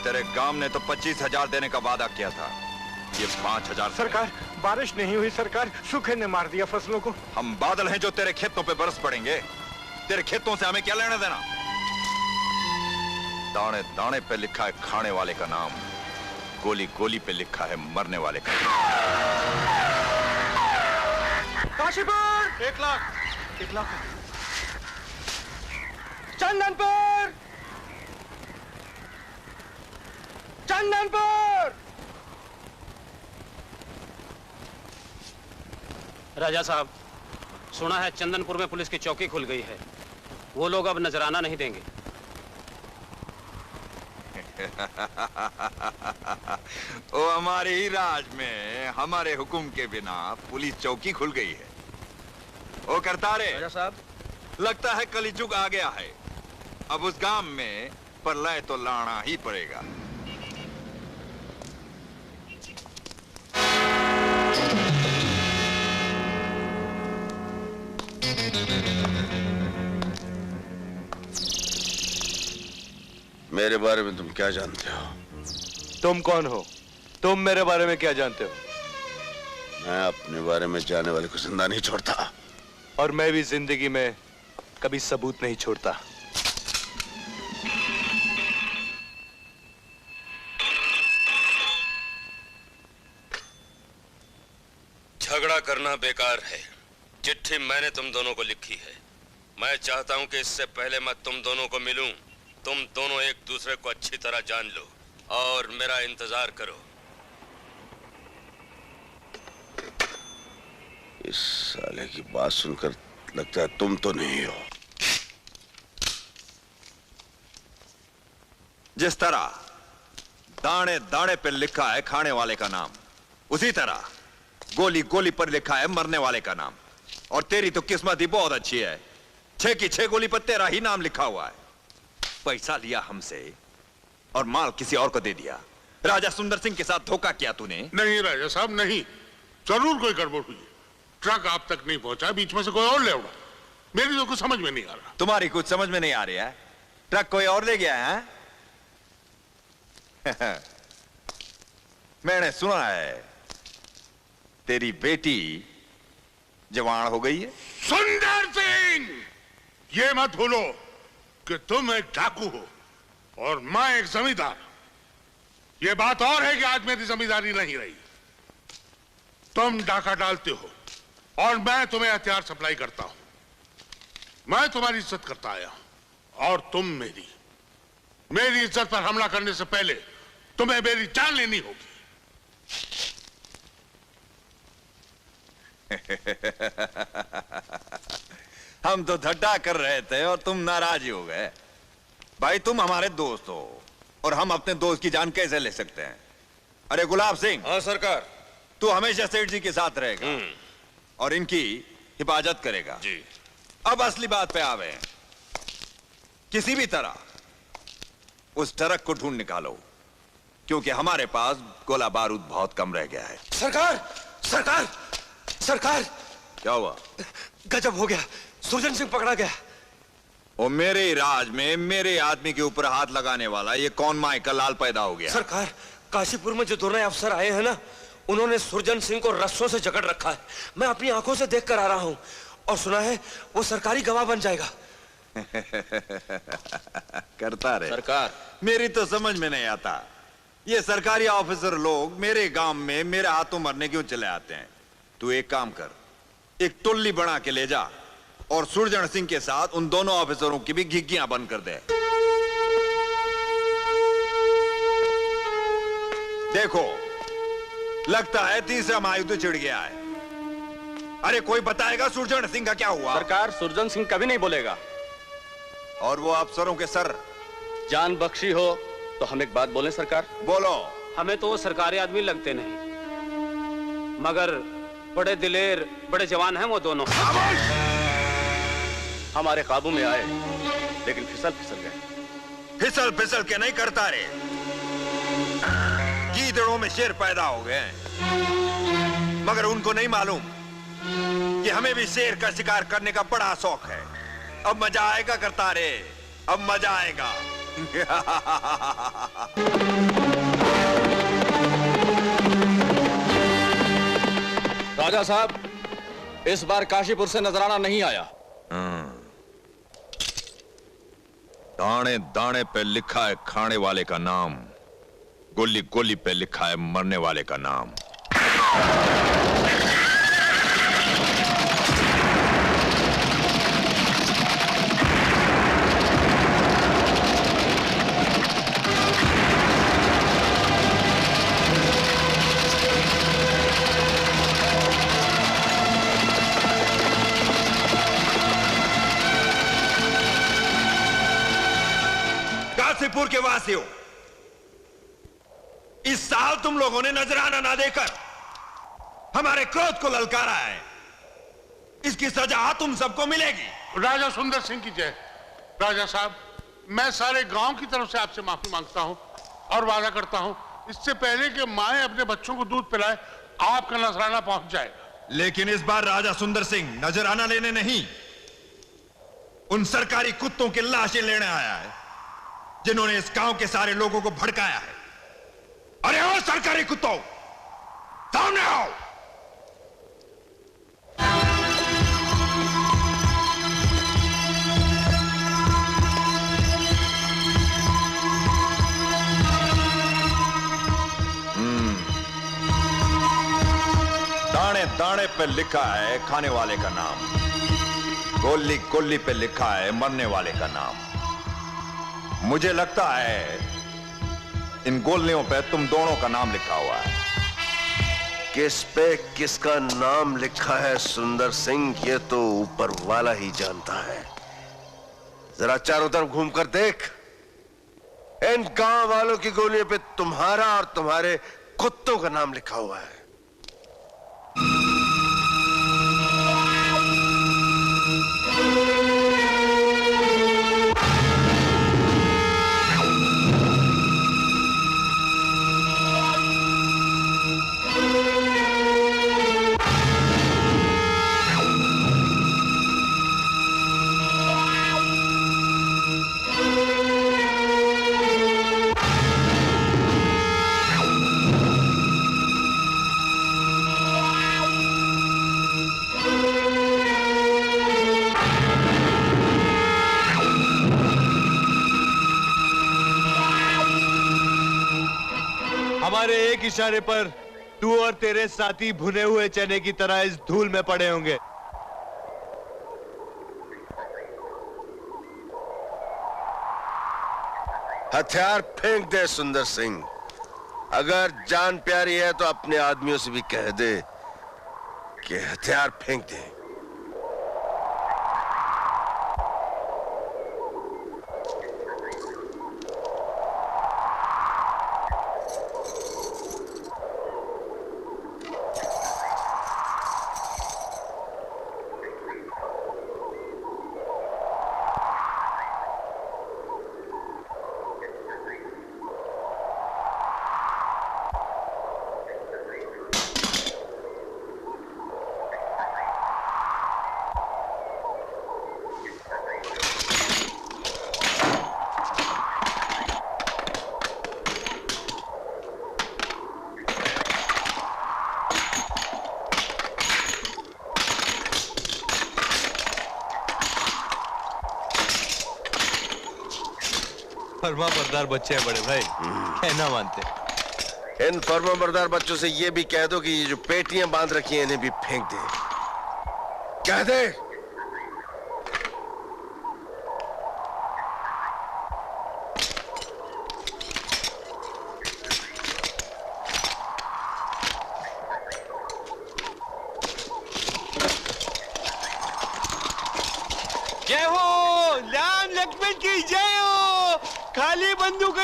तेरे गांव ने तो 25,000 देने का वादा किया था, ये 5,000। सरकार, बारिश नहीं हुई सरकार, सूखे ने मार दिया फसलों को। हम बादल हैं जो तेरे खेतों पे बरस पड़ेंगे। तेरे खेतों से हमें क्या लेना देना? दाने दाने पे लिखा है खाने वाले का नाम, गोली गोली पे लिखा है मरने वाले का नाम। काशीपुर 1 लाख, 1 लाख। चंदनपुर, चंदनपुर। राजा साहब, सुना है चंदनपुर में पुलिस की चौकी खुल गई है। वो लोग अब नजराना नहीं देंगे। ओ हमारे ही राज में हमारे हुक्म के बिना पुलिस चौकी खुल गई है। ओ करतारे राजा साहब, लगता है कलिजुग आ गया है। अब उस गांव में प्रलय तो लाना ही पड़ेगा। मेरे बारे में तुम क्या जानते हो? तुम कौन हो? तुम मेरे बारे में क्या जानते हो? मैं अपने बारे में जानने वाले को जिंदा नहीं छोड़ता। और मैं भी जिंदगी में कभी सबूत नहीं छोड़ता। झगड़ा करना बेकार है। चिट्ठी मैंने तुम दोनों को लिखी है। मैं चाहता हूं कि इससे पहले मैं तुम दोनों को मिलूं, तुम दोनों एक दूसरे को अच्छी तरह जान लो और मेरा इंतजार करो। इस साले की बात सुनकर लगता है तुम तो नहीं हो। जिस तरह दाने दाने पर लिखा है खाने वाले का नाम, उसी तरह गोली गोली पर लिखा है मरने वाले का नाम। और तेरी तो किस्मत ही बहुत अच्छी है, 6 की 6 गोली पर तेरा ही नाम लिखा हुआ है। पैसा लिया हमसे और माल किसी और को दे दिया। राजा सुंदर सिंह के साथ धोखा किया तूने। नहीं राजा साहब, नहीं, जरूर कोई गड़बड़ हुई है। ट्रक आप तक नहीं पहुंचा, बीच में से कोई और ले उड़ा। मेरी तो कुछ समझ में नहीं आ रहा। तुम्हारी कुछ समझ में नहीं आ रही है? ट्रक कोई और ले गया है? मैंने सुना है तेरी बेटी जवान हो गई है। सुंदर सिंह, ये मत भूलो कि तुम एक डाकू हो और मैं एक जमींदार। ये बात और है कि आज मेरी जमींदारी नहीं रही। तुम डाका डालते हो और मैं तुम्हें हथियार सप्लाई करता हूं। मैं तुम्हारी इज्जत करता आया हूं और तुम मेरी इज्जत पर हमला करने से पहले तुम्हें मेरी जान लेनी होगी। हम तो ठट्टा कर रहे थे और तुम नाराज हो गए। भाई तुम हमारे दोस्त हो और हम अपने दोस्त की जान कैसे ले सकते हैं? अरे गुलाब सिंह। हाँ सरकार। तू हमेशा सेठ जी के साथ रहेगा और इनकी हिफाजत करेगा जी। अब असली बात पे आवे। किसी भी तरह उस ट्रक को ढूंढ निकालो, क्योंकि हमारे पास गोला बारूद बहुत कम रह गया है। सरकार, सरकार, सरकार। क्या हुआ? गजब हो गया, सुरजन सिंह पकड़ा गया। और मेरे राज में मेरे आदमी के ऊपर हाथ लगाने वाला ये कौन माई का लाल पैदा हो गया? सरकार, काशीपुर में जो दो नए अफसर आए हैं ना, उन्होंने सुरजन सिंह को रस्सों से जकड़ रखा है। मैं अपनी आंखों से देख कर आ रहा हूं और सुना है वो सरकारी गवाह बन जाएगा। करता रहे। सरकार, मेरी तो समझ में नहीं आता, ये सरकारी ऑफिसर लोग मेरे गांव में मेरे हाथों मरने क्यों चले आते हैं? तू एक काम कर, एक टोली बना के ले जा और सुरजन सिंह के साथ उन दोनों ऑफिसरों की भी घिग्गियां बंद कर दे। देखो, लगता है तीसरा महायुद्ध छिड़ गया है। अरे कोई बताएगा सुरजन सिंह का क्या हुआ? सरकार, सुरजन सिंह कभी नहीं बोलेगा। और वो अफसरों के सर? जान बख्शी हो तो हम एक बात बोलें सरकार? बोलो। हमें तो वो सरकारी आदमी लगते नहीं, मगर बड़े दिलेर, बड़े जवान हैं वो दोनों। हमारे काबू में आए लेकिन फिसल गए। फिसल फिसल के नहीं करता रे, गीदड़ों में शेर पैदा हो गए, मगर उनको नहीं मालूम कि हमें भी शेर का शिकार करने का बड़ा शौक है। अब मजा आएगा करता रे, अब मजा आएगा। राजा साहब, इस बार काशीपुर से नजराना नहीं आया। दाने दाने पे लिखा है खाने वाले का नाम, गोली गोली पे लिखा है मरने वाले का नाम। काशीपुर के वासियों, इस साल तुम लोगों ने नजराना ना देकर हमारे क्रोध को ललकारा है। इसकी सजा तुम सबको मिलेगी। राजा सुंदर सिंह की जय। राजा साहब, मैं सारे गांव की तरफ से आपसे माफी मांगता हूं और वादा करता हूं, इससे पहले कि माएं अपने बच्चों को दूध पिलाए, आपका नजराना पहुंच जाएगा। लेकिन इस बार राजा सुंदर सिंह नजराना लेने नहीं, उन सरकारी कुत्तों की लाशें लेने आया है जिन्होंने इस गांव के सारे लोगों को भड़काया है। अरे ओ सरकारी कुत्तों, सामने आओ। दाने दाने पे लिखा है खाने वाले का नाम, गोली गोली पे लिखा है मरने वाले का नाम। मुझे लगता है इन गोलियों पे तुम दोनों का नाम लिखा हुआ है। किस पे किसका नाम लिखा है सुंदर सिंह, ये तो ऊपर वाला ही जानता है। जरा चारों तरफ घूमकर देख, इन गांव वालों की गोलियों पे तुम्हारा और तुम्हारे कुत्तों का नाम लिखा हुआ है। हमारे एक इशारे पर तू और तेरे साथी भुने हुए चने की तरह इस धूल में पड़े होंगे। हथियार फेंक दे सुंदर सिंह। अगर जान प्यारी है तो अपने आदमियों से भी कह दे कि हथियार फेंक दे। फर्मा बरदार बच्चे हैं बड़े भाई, कहना मानते। इन फर्मा बरदार बच्चों से ये भी कह दो कि ये जो पेटियां बांध रखी हैं इन्हें भी फेंक दे। कह दे। जय हो राम लक्ष्मण की जय हो। खाली बंदूक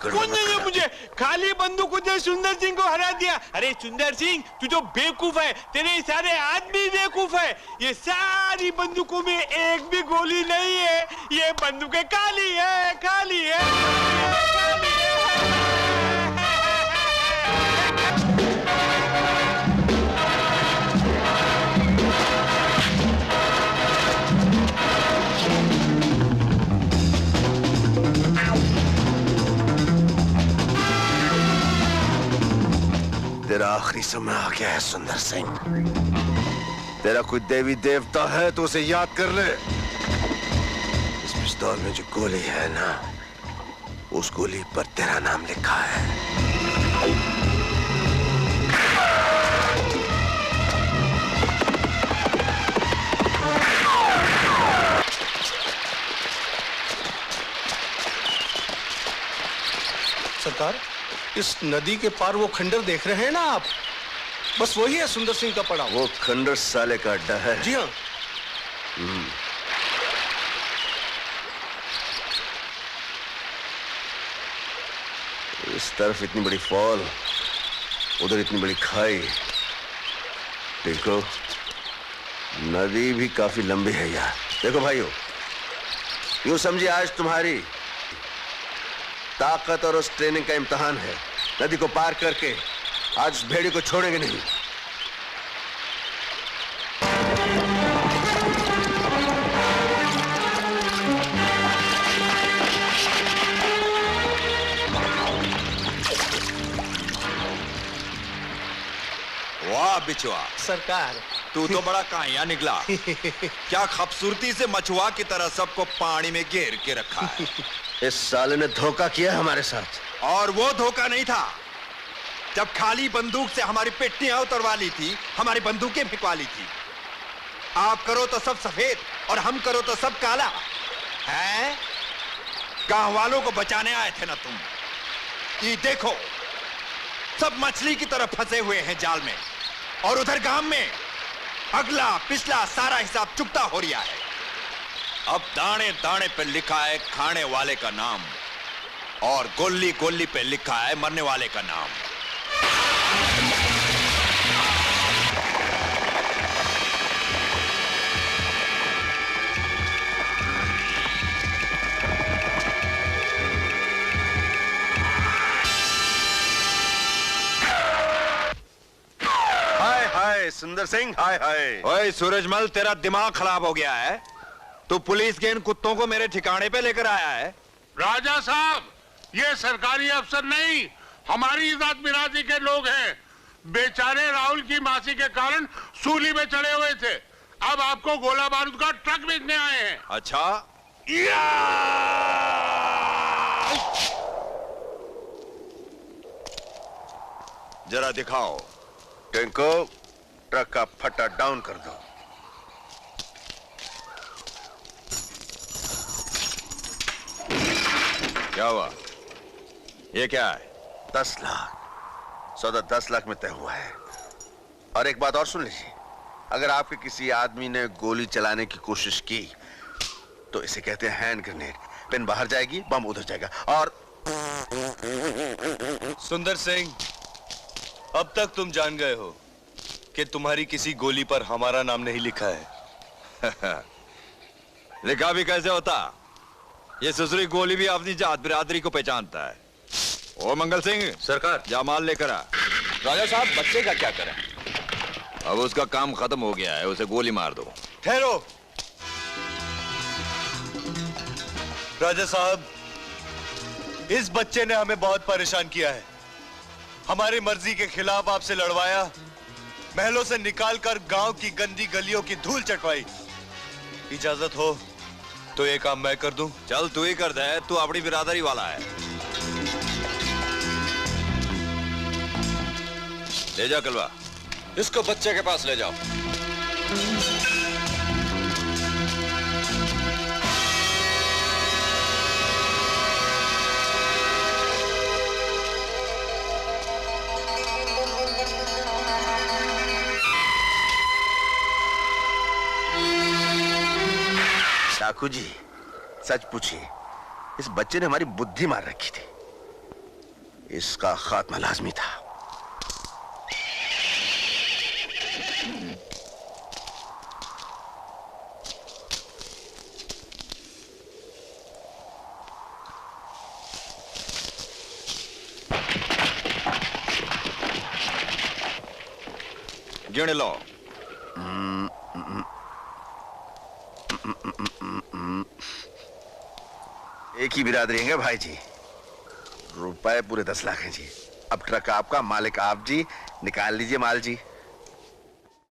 कौन नहीं मुझे, खाली बंदूक ने सुंदर सिंह को हरा दिया। अरे सुंदर सिंह, तू तो बेवकूफ है, तेरे सारे आदमी बेवकूफ है। ये सारी बंदूकों में एक भी गोली नहीं है, ये बंदूकें खाली है, खाली है, खाली है। तेरा आखिरी समय आ गया है सुंदर सिंह। तेरा कोई देवी देवता है तो उसे याद कर ले। इस पिस्तौल में जो गोली है ना, उस गोली पर तेरा नाम लिखा है। सरकार, इस नदी के पार वो खंडर देख रहे हैं ना आप? बस वही है सुंदर सिंह का पड़ा। वो खंडर साले का अड्डा है। जी हाँ। इस तरफ इतनी बड़ी फॉल, उधर इतनी बड़ी खाई। देखो, नदी भी काफी लंबी है यार। देखो भाइयों, यूं समझिए आज तुम्हारी ताकत और उस ट्रेनिंग का इम्तिहान है। नदी को पार करके आज उस भेड़ी को छोड़ेंगे नहीं। वाह बिचवा, सरकार, तू तो बड़ा काया निकला। क्या खूबसूरती से मछुआ की तरह सबको पानी में घेर के रखा है। इस साले ने धोखा किया हमारे साथ। और वो धोखा नहीं था जब खाली बंदूक से हमारी पेटियां उतरवा ली थी, हमारी बंदूकें फेंकवा ली थी। आप करो तो सब सफेद और हम करो तो सब काला है। गांव वालों को बचाने आए थे ना तुम। ये देखो, सब मछली की तरह फंसे हुए हैं जाल में, और उधर गांव में अगला पिछला सारा हिसाब चुकता हो रहा है। अब दाने दाने पे लिखा है खाने वाले का नाम, और गोली गोली पे लिखा है मरने वाले का नाम। हाय हाय सुंदर सिंह, हाय हाय। ओए सूरजमल, तेरा दिमाग खराब हो गया है। तू पुलिस के इन कुत्तों को मेरे ठिकाने पे लेकर आया है। राजा साहब, ये सरकारी अफसर नहीं, हमारी इजात बिरादरी के लोग हैं। बेचारे राहुल की मासी के कारण सूली में चढ़े हुए थे। अब आपको गोला बारूद का ट्रक बेचने आए हैं। अच्छा, जरा दिखाओ। टिंको, ट्रक का फट्टा डाउन कर दो। क्या हुआ? ये क्या है? 10 लाख सौदा 10 लाख में तय हुआ है। और एक बात और सुन लीजिए, अगर आपके किसी आदमी ने गोली चलाने की कोशिश की तो इसे कहते हैं हैंड ग्रेनेड। पिन बाहर जाएगी, बम उधर जाएगा। और सुंदर सिंह, अब तक तुम जान गए हो कि तुम्हारी किसी गोली पर हमारा नाम नहीं लिखा है। लिखा भी कैसे होता? ये सुसरी गोली भी अपनी जात बिरादरी को पहचानता है। ओ मंगल सिंह, सरकार। जा माल लेकर आ। राजा साहब, बच्चे का क्या करें? अब उसका काम खत्म हो गया है, उसे गोली मार दो। ठहरो राजा साहब, इस बच्चे ने हमें बहुत परेशान किया है। हमारी मर्जी के खिलाफ आपसे लड़वाया, महलों से निकालकर गांव की गंदी गलियों की धूल चटवाई। इजाजत हो तो ये काम मैं कर दूं? चल तू ही कर दे, तू अपनी बिरादरी वाला है। ले जा कलवा। इसको बच्चे के पास ले जाओ। डाकू जी, सच पूछिए, इस बच्चे ने हमारी बुद्धि मार रखी थी। इसका खात्मा लाजमी था। गिन लो। 1 एक ही बिरादरी है भाई जी। रुपए पूरे 10 लाख हैं जी। अब ट्रक आपका, मालिक आप जी। निकाल लीजिए माल जी।